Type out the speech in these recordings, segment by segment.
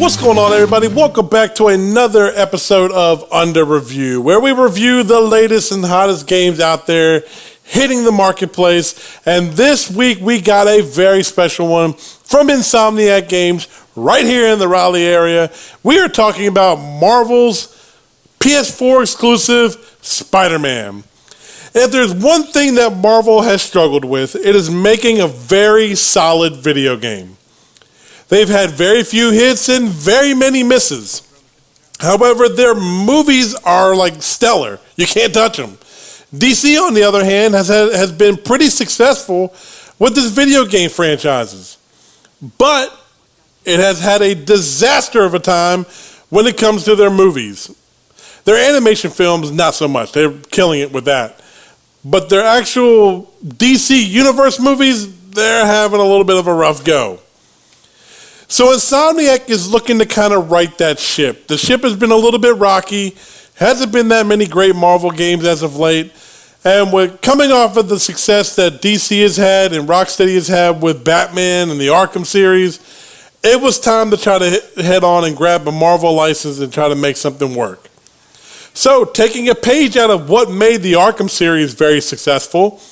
What's going on, everybody? Welcome back to another episode of Under Review, where we review the latest and hottest games out there hitting the marketplace. And this week we got a very special one from Insomniac Games right here in the Raleigh area. We are talking about Marvel's PS4 exclusive Spider-Man. If there's one thing that Marvel has struggled with, it is making a very solid video game. They've had very few hits and very many misses. However, their movies are like stellar. You can't touch them. DC, on the other hand, has been pretty successful with its video game franchises. But it has had a disaster of a time when it comes to their movies. Their animation films, not so much. They're killing it with that. But their actual DC Universe movies, they're having a little bit of a rough go. So Insomniac is looking to kind of right that ship. The ship has been a little bit rocky. Hasn't been that many great Marvel games as of late. And with coming off of the success that DC has had and Rocksteady has had with Batman and the Arkham series, it was time to try to head on and grab a Marvel license and try to make something work. So, taking a page out of what made the Arkham series very successful,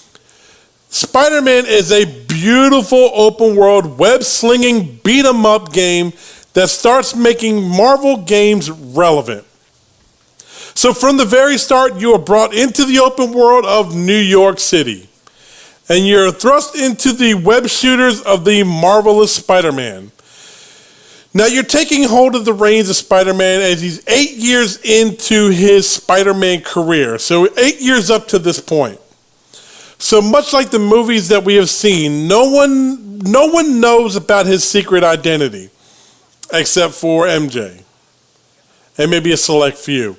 Spider-Man is a beautiful open-world, web-slinging, beat-em-up game that starts making Marvel games relevant. So from the very start, you are brought into the open world of New York City, and you're thrust into the web shooters of the marvelous Spider-Man. Now you're taking hold of the reins of Spider-Man as he's 8 years into his Spider-Man career, so 8 years up to this point. So much like the movies that we have seen, no one knows about his secret identity, except for MJ, and maybe a select few.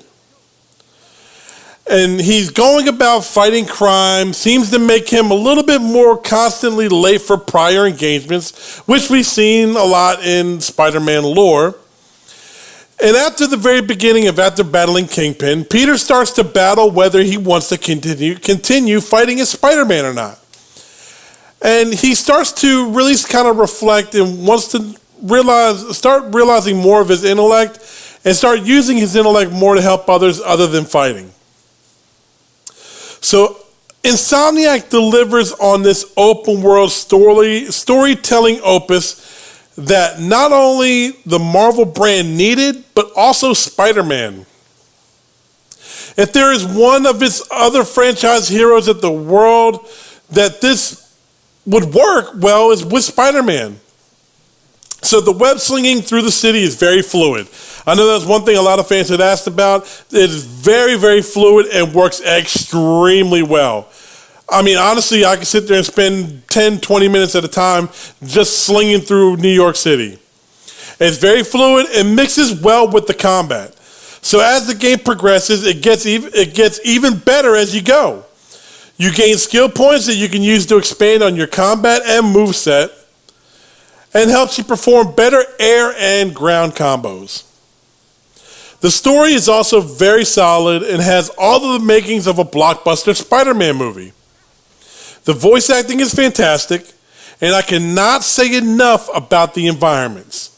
And he's going about fighting crime, seems to make him a little bit more constantly late for prior engagements, which we've seen a lot in Spider-Man lore. And after the very beginning of after battling Kingpin, Peter starts to battle whether he wants to continue fighting as Spider-Man or not. And he starts to really kind of reflect and wants to start realizing more of his intellect and start using his intellect more to help others other than fighting. So Insomniac delivers on this open world storytelling opus that not only the Marvel brand needed, but also Spider-Man. If there is one of its other franchise heroes at the world that this would work well is with Spider-Man. So the web slinging through the city is very fluid. I know that's one thing a lot of fans had asked about. It is very, very fluid and works extremely well. I mean, honestly, I can sit there and spend 10, 20 minutes at a time just slinging through New York City. It's very fluid and mixes well with the combat. So as the game progresses, it gets even better as you go. You gain skill points that you can use to expand on your combat and moveset, and helps you perform better air and ground combos. The story is also very solid and has all of the makings of a blockbuster Spider-Man movie. The voice acting is fantastic, and I cannot say enough about the environments.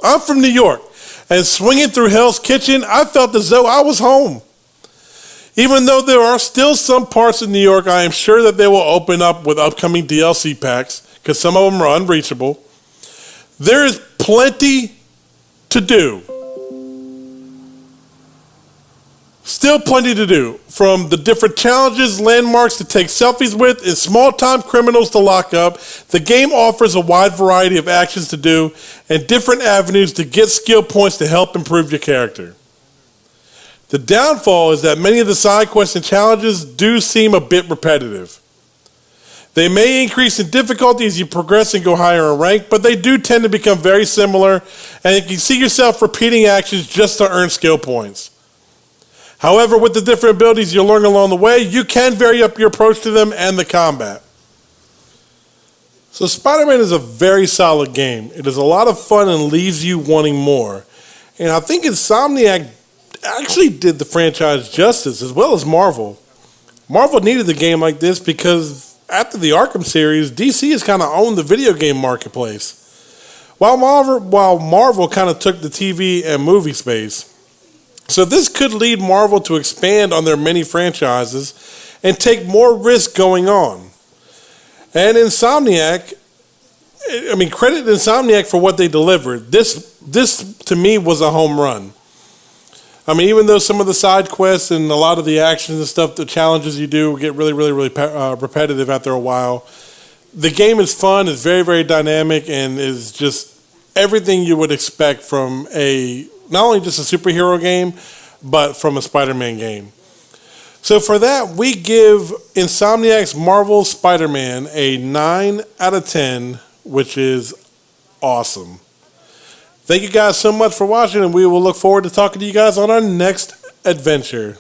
I'm from New York, and swinging through Hell's Kitchen, I felt as though I was home. Even though there are still some parts of New York I am sure that they will open up with upcoming DLC packs, because some of them are unreachable, there is plenty to do. Still plenty to do, from the different challenges, landmarks to take selfies with, and small-time criminals to lock up. The game offers a wide variety of actions to do and different avenues to get skill points to help improve your character. The downfall is that many of the side quests and challenges do seem a bit repetitive. They may increase in difficulty as you progress and go higher in rank, but they do tend to become very similar, and you can see yourself repeating actions just to earn skill points. However, with the different abilities you learn along the way, you can vary up your approach to them and the combat. So Spider-Man is a very solid game. It is a lot of fun and leaves you wanting more. And I think Insomniac actually did the franchise justice, as well as Marvel. Marvel needed a game like this because after the Arkham series, DC has kind of owned the video game marketplace. while Marvel kind of took the TV and movie space. So this could lead Marvel to expand on their many franchises and take more risk going on. And Insomniac, I mean, credit Insomniac for what they delivered. This to me was a home run. I mean, even though some of the side quests and a lot of the actions and stuff, the challenges you do get really repetitive after a while, the game is fun, it's very, very dynamic, and is just everything you would expect from not only just a superhero game, but from a Spider-Man game. So for that, we give Insomniac's Marvel Spider-Man a 9 out of 10, which is awesome. Thank you guys so much for watching, and we will look forward to talking to you guys on our next adventure.